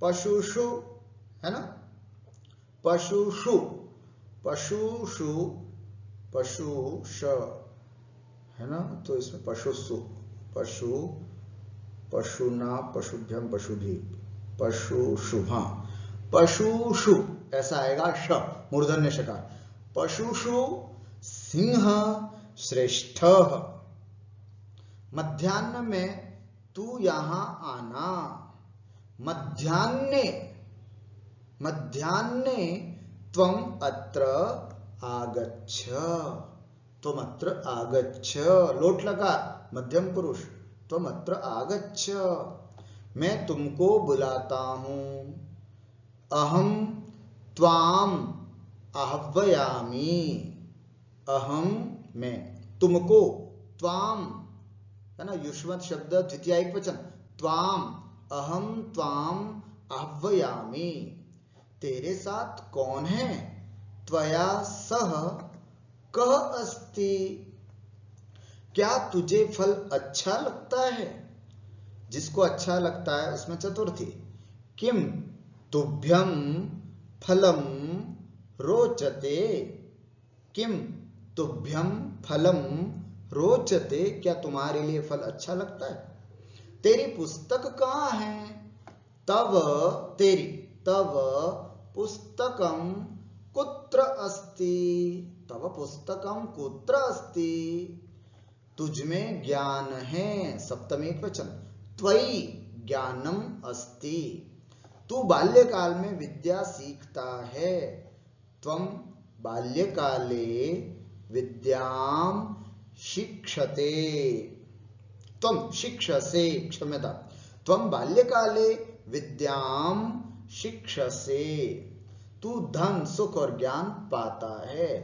पशुषु है ना, पशुषु, पशुषु, पशुष है ना, तो इसमें पशुषु, पशु, पशुना, पशुभ्यम, पशुभी, पशुषु, हाँ पशुषु ऐसा आएगा, श मूर्धन्य षकार। पशुषु सिंह श्रेष्ठ। मध्याह्न में तू यहां आना, मध्याह्ने, मध्याह्ने त्वम अत्र आगच्छ, त्वम अत्र आगच्छ, लोट लगा मध्यम पुरुष, त्वम अत्र आगच्छ, मैं तुमको बुलाता हूं, अहम त्वाम आह्वयामि, अहम मैं, तुमको, त्वाम है ना, युष्मत् शब्द द्वितीय एकवचन, त्वाम, अहम त्वाम आह्वयामि, तेरे साथ कौन है? त्वया सह कः अस्ति, क्या तुझे फल अच्छा लगता है? जिसको अच्छा लगता है उसमें चतुर्थी, किम तुभ्यम फलम रोचते, किम तुभ्यम फलम रोचते, क्या तुम्हारे लिए फल अच्छा लगता है? तेरी पुस्तक कहाँ है? तव, तेरी, तव पुस्तकम कुत्र अस्ति, तव पुस्तकम कुत्र अस्ति, तुझमें ज्ञान है, सप्तमी एकवचन, त्वयि ज्ञानम अस्ति, तू बाल्यकाल में विद्या सीखता है। त्वं बाल्यकाले विद्याम शिक्षते। त्वं शिक्षसे, क्षम्यता, त्वं बाल्यकाले विद्याम शिक्षसे। तू धन, सुख और ज्ञान पाता है।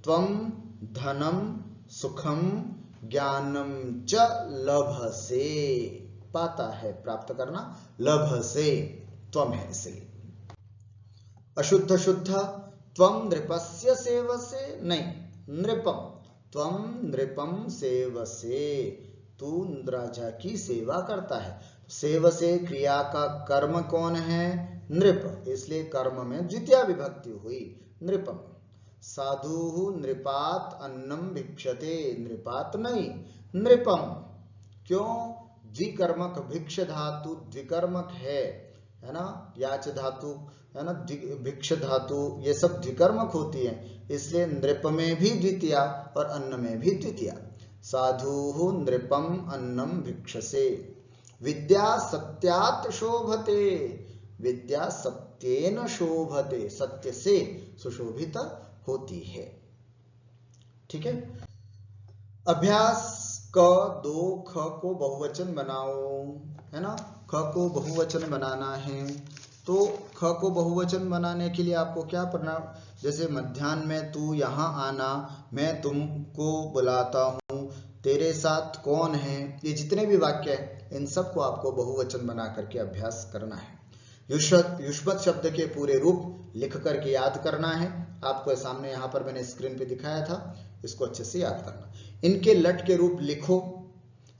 त्वं धनम सुखम ज्ञानम च लभसे, पाता है, प्राप्त करना, लभसे त्वं है इसलिए। अशुद्ध शुद्ध, त्वं नृपस्य सेवसे, नहीं, नृपम, त्वं नृपम सेवसे, तू राजा की सेवा करता है। सेवसे क्रिया का कर्म कौन है? नृप, इसलिए कर्म में द्वितीया विभक्ति हुई, नृपम। साधु नृपात अन्नम भिक्षते, नृपात नहीं, नृपम। क्यों? द्विकर्मक, भिक्ष धातु द्विकर्मक है ना, याच धातु है ना, भिक्ष धातु, ये सब द्विकर्मक होती है, इसलिए नृप में भी द्वितीया और अन्न में भी द्वितीया। साधु नृपम अन्नम भिक्षसे। विद्या सत्यात् शोभते, विद्या सत्येन शोभते, सत्य से सुशोभित होती है। ठीक है। अभ्यास क, दो, ख को बहुवचन बनाओ, है ना, ख को बहुवचन बनाना है। तो ख को बहुवचन बनाने के लिए आपको क्या करना, जैसे मध्याह्न में तू यहाँ आना, मैं तुमको बुलाता हूँ, तेरे साथ कौन है, ये जितने भी वाक्य हैं इन सबको आपको बहुवचन बना करके अभ्यास करना है। युष्मत शब्द के पूरे रूप लिख करके याद करना है। आपको सामने यहाँ पर मैंने स्क्रीन पे दिखाया था, इसको अच्छे से याद करना। इनके लट के रूप लिखो,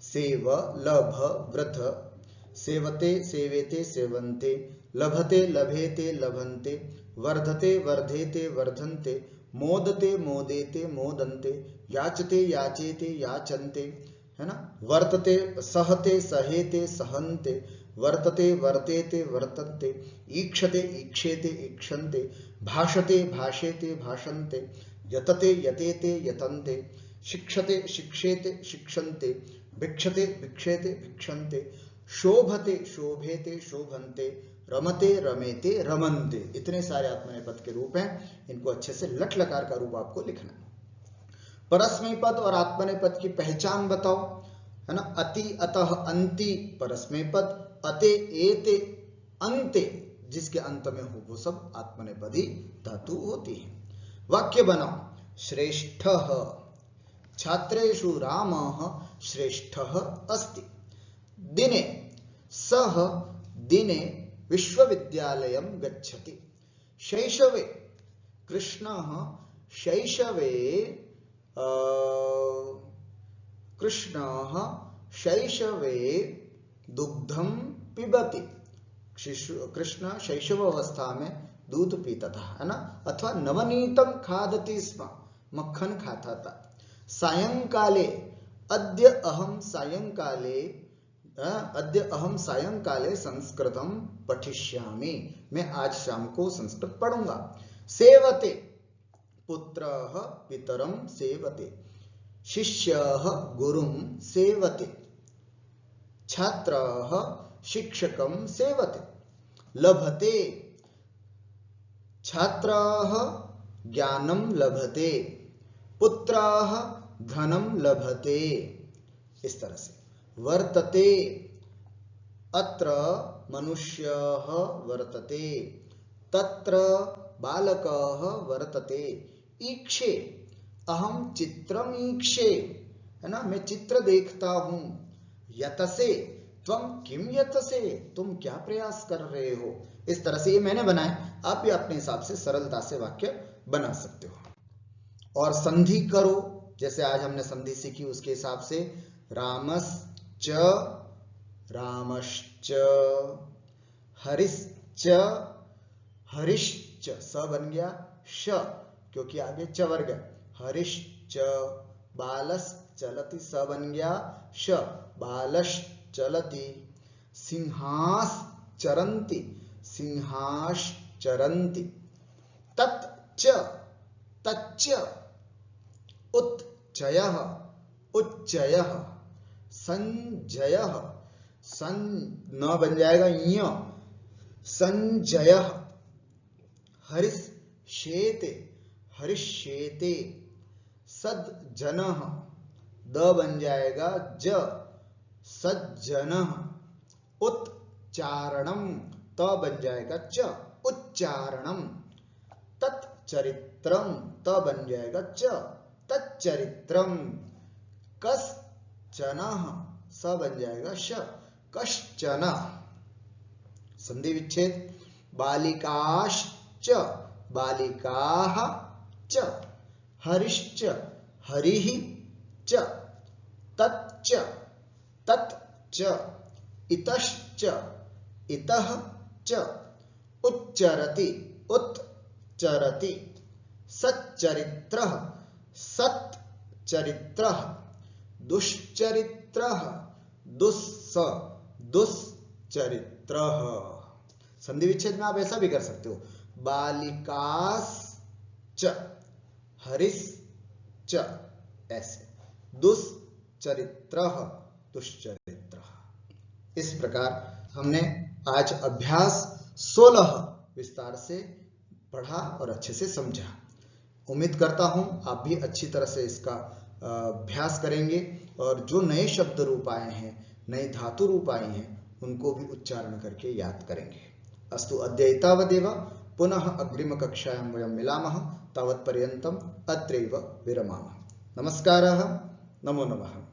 सेव, लभ, वृथ, सेवते, सेवेते, सेवन्ते, लभते, लभेते, लभन्ते, वर्धते, वर्धेते, वर्धन्ते, मोदते, मोदेते, मोदन्ते, याचते, याचेते, याचन्ते, है ना, वर्तते, सहते, सहेते, सहन्ते, वर्तते, वर्तेते, वर्तन्ते, ईक्षते, ईक्षेते, ईक्षन्ते, भाषते, भाषेते, भाषन्ते, यतते, यतेते, यतन्ते, शिक्षते, शिक्षेते, शिक्षन्ते, भिक्षते, भिक्षेते, भिक्षन्ते, शोभते, शोभेते, शोभन्ते, रमते, रमेते, रमन्ते। इतने सारे आत्मनेपद के रूप हैं, इनको अच्छे से लट लकार का रूप आपको लिखना है। परस्मै पद और आत्मनेपद की पहचान बताओ, है ना। अति, अतः, अंति परस्मै पद, अते, एते, अंते जिसके अंत में हो वो सब आत्मनेपदी धातु होती है। वाक्य बनाओ, श्रेष्ठः, छात्रेषु रामः श्रेष्ठः अस्ति। दिने, सः दिने विश्वविद्यालयं गच्छति। शैशवे, कृष्णः शैशवे, कृष्णः शैशवे दुग्धं पिबति। कृष्ण शैशव अवस्था में दूध पीता था, है ना, अथवा नवनीतम खादति स्म, मक्खन खाता था। सायंकाले, अद्य अहम सायंकाले संस्कृतं पठिष्यामि, मैं आज शाम को संस्कृत पढ़ूंगा। सेवते, पुत्रः पितरं सेवते, शिष्यः गुरुं सेवते, छात्रः शिक्षकं सेवते। लभते, छात्रः ज्ञानं लभते, पुत्रः धनं लभते, इस तरह से। वर्तते, अत्र मनुष्यः वर्तते, तत्र बालकः वर्तते। ईक्षे, अहम चित्रम ईक्षे, है ना, मैं चित्र देखता हूं। यतसे, त्वं किम यतसे, तुम क्या प्रयास कर रहे हो। इस तरह से ये मैंने बनाए, आप भी अपने हिसाब से सरलता से वाक्य बना सकते हो। और संधि करो, जैसे आज हमने संधि सीखी उसके हिसाब से। रामश्च, रामश्च, हरिश्च, हरिश्च, स बन गया श, क्योंकि आगे च वर्ग है। हरिश्च, बालश्चलति, स बन गया श, बालश्चलति। सिंहाश्चरन्ति, सिंहाश्चरन्ति। तच्च, तच्च। उत्चयः, उच्चयः। संजयः, न बन जाएगा य, संजयः हरिष्येते हरिष्येते। सज्जनः द बन जाएगा ज, सज्जनः। उच्चारणम त बन जाएगा च, उच्चारणम। तच्चरित्रम त बन जाएगा च, तच्चरित्रम। कश्चनः स बन जाएगा श, कश्चन। संधि विच्छेद बालिकाश्च बालिकाः च, हरिश्च हरिः च, तच्च तच्च, इतश्च इतः च, उच्चरति उच्चरति। सच्चरित्रः सच्चरित्रः। दुश्चरित्रः दुश्चरित्रः। संधि विच्छेद में आप ऐसा भी कर सकते हो, बालिकाश्च हरिश्च, ऐसे। दुश्चरित्रः दुश्चरित्रः। इस प्रकार हमने आज अभ्यास 16 विस्तार से पढ़ा और अच्छे से समझा। उम्मीद करता हूं आप भी अच्छी तरह से इसका अभ्यास करेंगे और जो नए शब्द रूप आए हैं, नए धातु रूप आए हैं, उनको भी उच्चारण करके याद करेंगे। अस्तु अद्य एतावदेव। पुनः अग्रिम कक्षायां वयं मिलामः। तावत्पर्यन्तम् अत्रैव विरमामः। नमस्कारः। नमो नमः।